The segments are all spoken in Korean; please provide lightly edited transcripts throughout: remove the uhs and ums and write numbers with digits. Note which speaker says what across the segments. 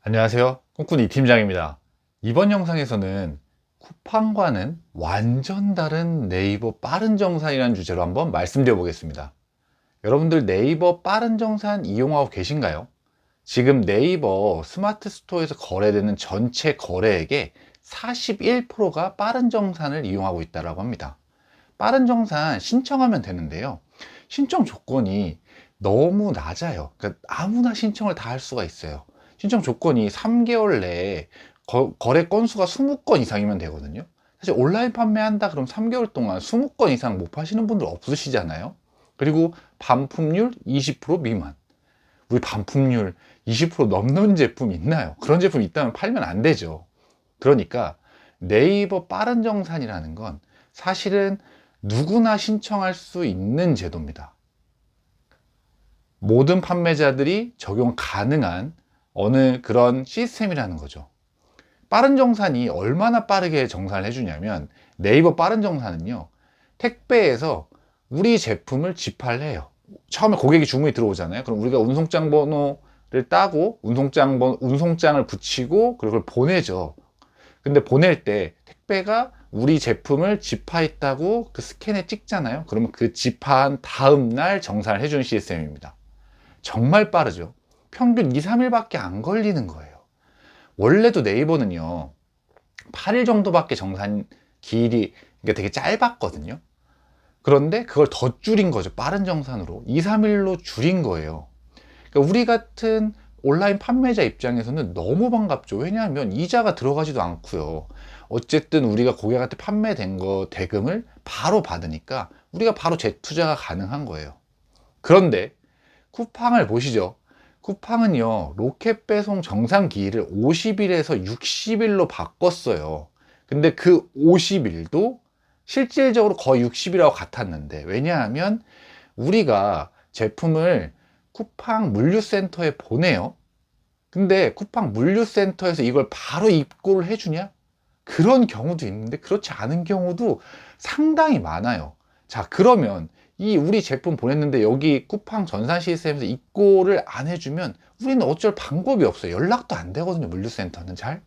Speaker 1: 안녕하세요. 꿈꾸니 팀장입니다. 이번 영상에서는 쿠팡과는 완전 다른 네이버 빠른 정산이라는 주제로 한번 말씀드려 보겠습니다. 여러분들 네이버 빠른 정산 이용하고 계신가요? 지금 네이버 스마트 스토어에서 거래되는 전체 거래액의 41%가 빠른 정산을 이용하고 있다고 합니다. 빠른 정산 신청하면 되는데요. 신청 조건이 너무 낮아요. 그러니까 아무나 신청을 다 할 수가 있어요. 신청 조건이 3개월 내에 거래 건수가 20건 이상이면 되거든요. 사실 온라인 판매한다 그럼 3개월 동안 20건 이상 못 파시는 분들 없으시잖아요. 그리고 반품률 20% 미만. 우리 반품률 20% 넘는 제품 있나요? 그런 제품 있다면 팔면 안 되죠. 그러니까 네이버 빠른 정산이라는 건 사실은 누구나 신청할 수 있는 제도입니다. 모든 판매자들이 적용 가능한 어느 그런 시스템이라는 거죠. 빠른 정산이 얼마나 빠르게 정산을 해주냐면 네이버 빠른 정산은요, 택배에서 우리 제품을 집할해요. 처음에 고객이 주문이 들어오잖아요. 그럼 우리가 운송장 번호를 따고 운송장을 붙이고 그걸 보내죠. 근데 보낼 때 택배가 우리 제품을 집하했다고 그 스캔에 찍잖아요. 그러면 그 집하한 다음 날 정산을 해주는 시스템입니다. 정말 빠르죠. 평균 2, 3일밖에 안 걸리는 거예요. 원래도 네이버는요, 8일 정도밖에 정산 기일이 되게 짧았거든요. 그런데 그걸 더 줄인 거죠. 빠른 정산으로 2, 3일로 줄인 거예요. 그러니까 우리 같은 온라인 판매자 입장에서는 너무 반갑죠. 왜냐하면 이자가 들어가지도 않고요. 어쨌든 우리가 고객한테 판매된 거 대금을 바로 받으니까 우리가 바로 재투자가 가능한 거예요. 그런데 쿠팡을 보시죠. 쿠팡은요, 로켓 배송 정상 기일을 50일에서 60일로 바꿨어요. 근데 그 50일도 실질적으로 거의 60일하고 같았는데, 왜냐하면 우리가 제품을 쿠팡 물류센터에 보내요. 근데 쿠팡 물류센터에서 이걸 바로 입고를 해주냐? 그런 경우도 있는데 그렇지 않은 경우도 상당히 많아요. 자, 그러면 이 우리 제품 보냈는데 여기 쿠팡 전산 시스템에서 입고를 안 해주면 우리는 어쩔 방법이 없어요. 연락도 안 되거든요, 물류센터는 잘.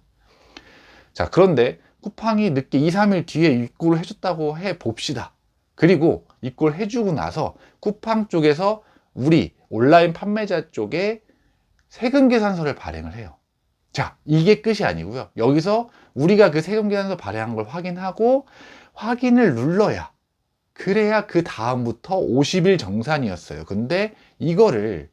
Speaker 1: 자, 그런데 쿠팡이 늦게 2, 3일 뒤에 입고를 해줬다고 해 봅시다. 그리고 입고를 해주고 나서 쿠팡 쪽에서 우리 온라인 판매자 쪽에 세금 계산서를 발행을 해요. 자, 이게 끝이 아니고요. 여기서 우리가 그 세금 계산서 발행한 걸 확인하고 확인을 눌러야, 그래야 그 다음부터 50일 정산이었어요. 근데 이거를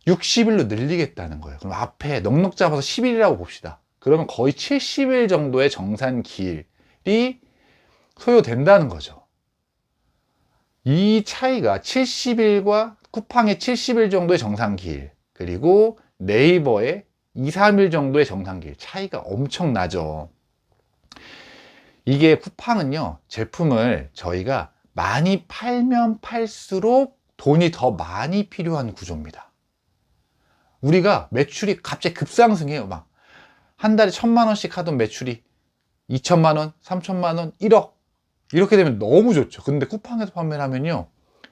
Speaker 1: 60일로 늘리겠다는 거예요. 그럼 앞에 넉넉 잡아서 10일이라고 봅시다. 그러면 거의 70일 정도의 정산 기일이 소요된다는 거죠. 이 차이가 70일과 쿠팡의 70일 정도의 정산 기일, 그리고 네이버의 2, 3일 정도의 정산 기일 차이가 엄청나죠. 이게 쿠팡은요, 제품을 저희가 많이 팔면 팔수록 돈이 더 많이 필요한 구조입니다. 우리가 매출이 갑자기 급상승해요. 막 한 달에 1,000만 원씩 하던 매출이 2천만 원, 3천만 원, 1억 이렇게 되면 너무 좋죠. 근데 쿠팡에서 판매를 하면요,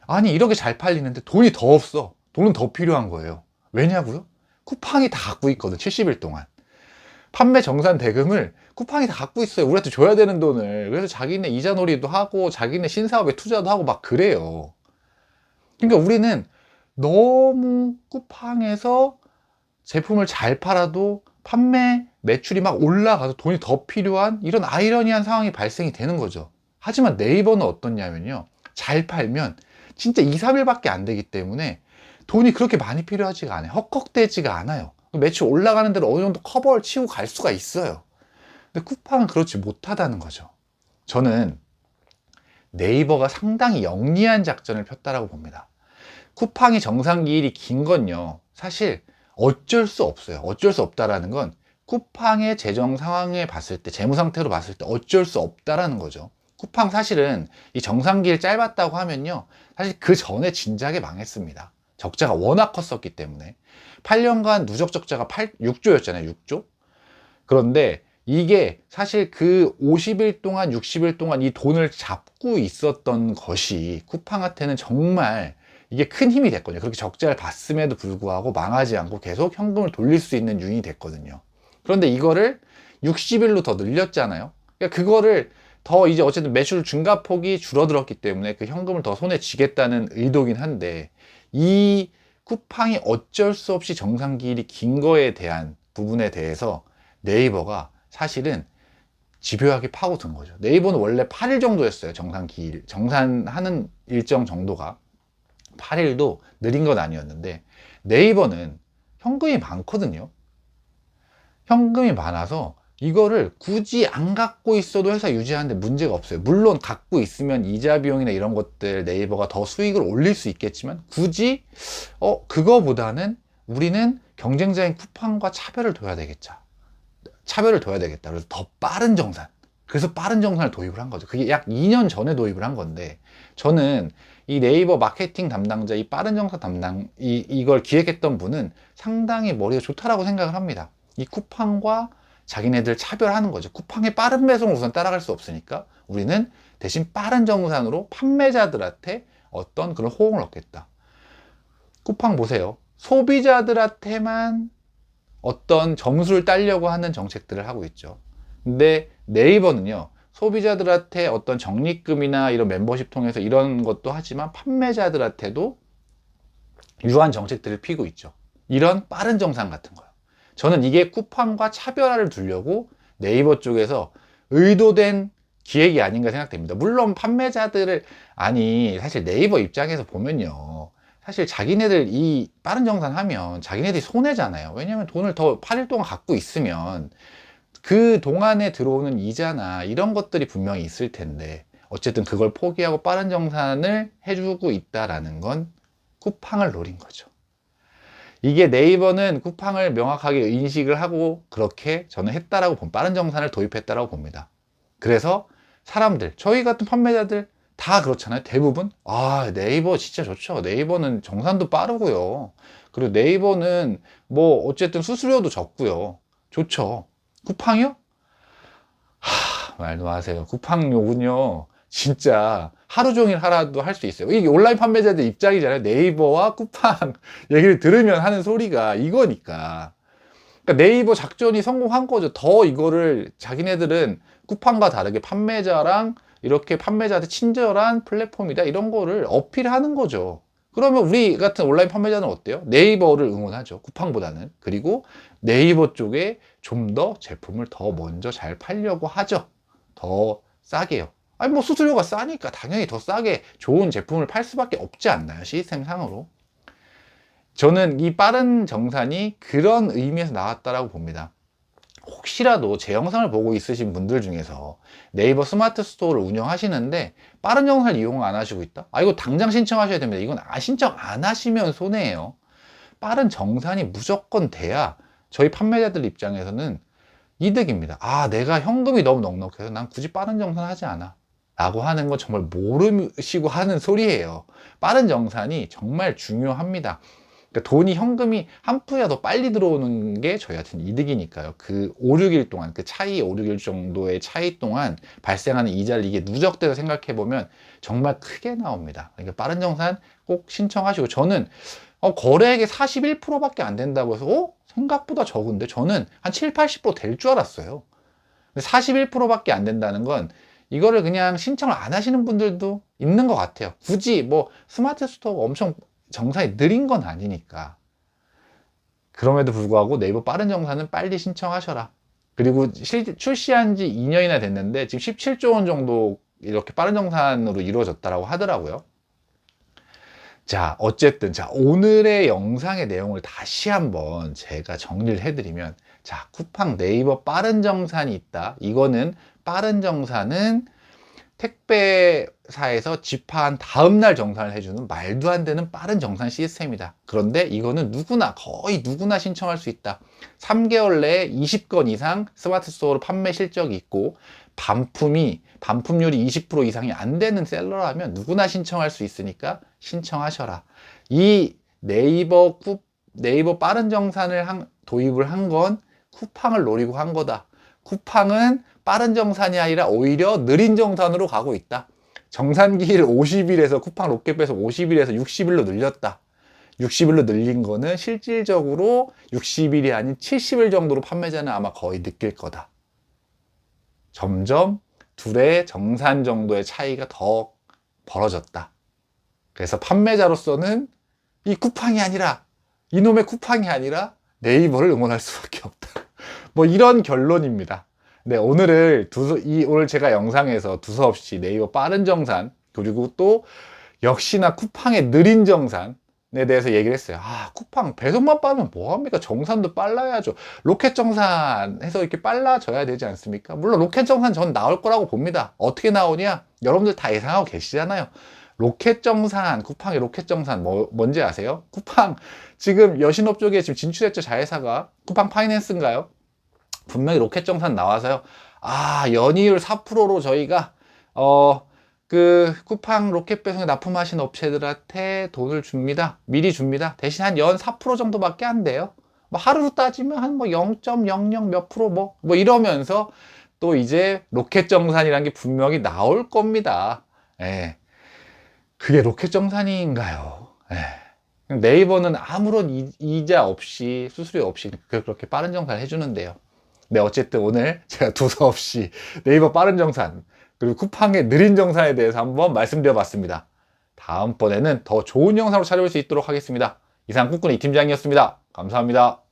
Speaker 1: 아니 이렇게 잘 팔리는데 돈이 더 없어. 돈은 더 필요한 거예요. 왜냐고요? 쿠팡이 다 갖고 있거든. 70일 동안 판매 정산 대금을 쿠팡이 다 갖고 있어요. 우리한테 줘야 되는 돈을. 그래서 자기네 이자 놀이도 하고 자기네 신사업에 투자도 하고 막 그래요. 그러니까 우리는 너무 쿠팡에서 제품을 잘 팔아도 판매 매출이 막 올라가서 돈이 더 필요한 이런 아이러니한 상황이 발생이 되는 거죠. 하지만 네이버는 어떻냐면요, 잘 팔면 진짜 2, 3일밖에 안 되기 때문에 돈이 그렇게 많이 필요하지가 않아요. 헉헉대지가 않아요. 매출 올라가는 대로 어느 정도 커버를 치고 갈 수가 있어요. 근데 쿠팡은 그렇지 못하다는 거죠. 저는 네이버가 상당히 영리한 작전을 폈다라고 봅니다. 쿠팡이 정상기일이 긴 건요, 사실 어쩔 수 없어요. 어쩔 수 없다라는 건 쿠팡의 재정 상황에 봤을 때, 재무 상태로 봤을 때 어쩔 수 없다라는 거죠. 쿠팡 사실은 이 정상기일 짧았다고 하면요, 사실 그 전에 진작에 망했습니다. 적자가 워낙 컸었기 때문에. 8년간 누적 적자가 6조였잖아요. 6조. 그런데 이게 사실 그 50일 동안, 60일 동안 이 돈을 잡고 있었던 것이 쿠팡한테는 정말 이게 큰 힘이 됐거든요. 그렇게 적자를 봤음에도 불구하고 망하지 않고 계속 현금을 돌릴 수 있는 유인이 됐거든요. 그런데 이거를 60일로 더 늘렸잖아요. 그러니까 그거를 더 이제 어쨌든 매출 증가폭이 줄어들었기 때문에 그 현금을 더 손에 쥐겠다는 의도긴 한데, 이 쿠팡이 어쩔 수 없이 정산기일이 긴 거에 대한 부분에 대해서 네이버가 사실은 집요하게 파고든 거죠. 네이버는 원래 8일 정도였어요. 정산기일, 정산하는 일정 정도가 8일도 느린 건 아니었는데, 네이버는 현금이 많거든요. 현금이 많아서 이거를 굳이 안 갖고 있어도 회사 유지하는데 문제가 없어요. 물론 갖고 있으면 이자 비용이나 이런 것들 네이버가 더 수익을 올릴 수 있겠지만, 굳이 그거보다는 우리는 경쟁자인 쿠팡과 차별을 둬야 되겠다. 그래서 더 빠른 정산. 그래서 빠른 정산을 도입을 한 거죠. 그게 약 2년 전에 도입을 한 건데, 저는 이 네이버 마케팅 담당자, 이 빠른 정산 담당, 이걸 기획했던 분은 상당히 머리가 좋다라고 생각을 합니다. 이 쿠팡과 자기네들 차별하는 거죠. 쿠팡의 빠른 배송을 우선 따라갈 수 없으니까 우리는 대신 빠른 정산으로 판매자들한테 어떤 그런 호응을 얻겠다. 쿠팡 보세요. 소비자들한테만 어떤 점수를 따려고 하는 정책들을 하고 있죠. 근데 네이버는요, 소비자들한테 어떤 적립금이나 이런 멤버십 통해서 이런 것도 하지만 판매자들한테도 유한 정책들을 피고 있죠. 이런 빠른 정산 같은 거요. 저는 이게 쿠팡과 차별화를 두려고 네이버 쪽에서 의도된 기획이 아닌가 생각됩니다. 물론 판매자들을, 아니 사실 네이버 입장에서 보면요, 사실 자기네들 이 빠른 정산하면 자기네들이 손해잖아요. 왜냐면 돈을 더 8일 동안 갖고 있으면 그 동안에 들어오는 이자나 이런 것들이 분명히 있을 텐데, 어쨌든 그걸 포기하고 빠른 정산을 해주고 있다라는 건 쿠팡을 노린 거죠. 이게 네이버는 쿠팡을 명확하게 인식을 하고 그렇게 저는 했다라고 빠른 정산을 도입했다라고 봅니다. 그래서 사람들, 저희 같은 판매자들 다 그렇잖아요. 대부분 네이버 진짜 좋죠. 네이버는 정산도 빠르고요. 그리고 네이버는 뭐 어쨌든 수수료도 적고요. 좋죠. 쿠팡이요? 말도 마세요. 쿠팡 욕은요, 진짜 하루 종일 하라도 할 수 있어요. 이게 온라인 판매자들 입장이잖아요. 네이버와 쿠팡 얘기를 들으면 하는 소리가 이거니까. 그러니까 네이버 작전이 성공한 거죠. 더 이거를 자기네들은 쿠팡과 다르게 판매자랑 이렇게 판매자한테 친절한 플랫폼이다, 이런 거를 어필하는 거죠. 그러면 우리 같은 온라인 판매자는 어때요? 네이버를 응원하죠. 쿠팡보다는. 그리고 네이버 쪽에 좀 더 제품을 더 먼저 잘 팔려고 하죠. 더 싸게요. 아니 뭐 수수료가 싸니까 당연히 더 싸게 좋은 제품을 팔 수밖에 없지 않나요? 시스템상으로. 저는 이 빠른 정산이 그런 의미에서 나왔다라고 봅니다. 혹시라도 제 영상을 보고 있으신 분들 중에서 네이버 스마트 스토어를 운영하시는데 빠른 정산 이용 안 하시고 있다? 이거 당장 신청하셔야 됩니다. 이건 신청 안 하시면 손해예요. 빠른 정산이 무조건 돼야 저희 판매자들 입장에서는 이득입니다. 내가 현금이 너무 넉넉해서 난 굳이 빠른 정산 하지 않아 라고 하는 건 정말 모르시고 하는 소리예요. 빠른 정산이 정말 중요합니다. 그러니까 돈이, 현금이 한 푼이라도 빨리 들어오는 게 저희한테는 이득이니까요. 그 5, 6일 동안, 그 차이 5, 6일 정도의 차이 동안 발생하는 이자를 이게 누적돼서 생각해 보면 정말 크게 나옵니다. 그러니까 빠른 정산 꼭 신청하시고, 저는 거래액의 41%밖에 안 된다고 해서 생각보다 적은데, 저는 한 7, 80% 될 줄 알았어요. 41%밖에 안 된다는 건 이거를 그냥 신청을 안 하시는 분들도 있는 것 같아요. 굳이 뭐 스마트 스토어가 엄청 정산이 느린 건 아니니까. 그럼에도 불구하고 네이버 빠른 정산은 빨리 신청하셔라. 그리고 출시한 지 2년이나 됐는데 지금 17조 원 정도 이렇게 빠른 정산으로 이루어졌다라고 하더라고요. 자, 어쨌든 오늘의 영상의 내용을 다시 한번 제가 정리를 해드리면, 쿠팡 네이버 빠른 정산이 있다. 이거는 빠른 정산은 택배사에서 집한 다음날 정산을 해주는 말도 안 되는 빠른 정산 시스템이다. 그런데 이거는 거의 누구나 신청할 수 있다. 3개월 내에 20건 이상 스마트 스토어로 판매 실적이 있고, 반품률이 20% 이상이 안 되는 셀러라면 누구나 신청할 수 있으니까 신청하셔라. 이 네이버 빠른 정산을 도입을 한 건 쿠팡을 노리고 한 거다. 쿠팡은 빠른 정산이 아니라 오히려 느린 정산으로 가고 있다. 정산기일 50일에서 쿠팡 로켓배에서 50일에서 60일로 늘렸다. 60일로 늘린 거는 실질적으로 60일이 아닌 70일 정도로 판매자는 아마 거의 느낄 거다. 점점 둘의 정산 정도의 차이가 더 벌어졌다. 그래서 판매자로서는 이 쿠팡이 아니라, 이놈의 쿠팡이 아니라 네이버를 응원할 수밖에 없다. 뭐 이런 결론입니다. 네, 오늘 제가 영상에서 두서없이 네이버 빠른 정산, 그리고 또 역시나 쿠팡의 느린 정산에 대해서 얘기를 했어요. 쿠팡 배송만 빠르면 뭐합니까? 정산도 빨라야죠. 로켓 정산해서 이렇게 빨라져야 되지 않습니까? 물론 로켓 정산 전 나올 거라고 봅니다. 어떻게 나오냐? 여러분들 다 예상하고 계시잖아요. 로켓 정산, 쿠팡의 로켓 정산 뭔지 아세요? 쿠팡 지금 여신업 쪽에 지금 진출했죠. 자회사가 쿠팡 파이낸스인가요? 분명히 로켓 정산 나와서요. 연이율 4%로 저희가 쿠팡 로켓 배송에 납품하신 업체들한테 돈을 줍니다. 미리 줍니다. 대신 한 연 4% 정도밖에 안 돼요. 뭐 하루로 따지면 한 0.00 몇 프로 뭐 이러면서 또 이제 로켓 정산이라는 게 분명히 나올 겁니다. 예. 그게 로켓 정산인가요? 예. 네이버는 아무런 이자 없이, 수수료 없이 그렇게 빠른 정산을 해주는데요. 네, 어쨌든 오늘 제가 두서없이 네이버 빠른 정산, 그리고 쿠팡의 느린 정산에 대해서 한번 말씀드려 봤습니다. 다음번에는 더 좋은 영상으로 찾아올 수 있도록 하겠습니다. 이상 꿈꾸는 이 팀장이었습니다. 감사합니다.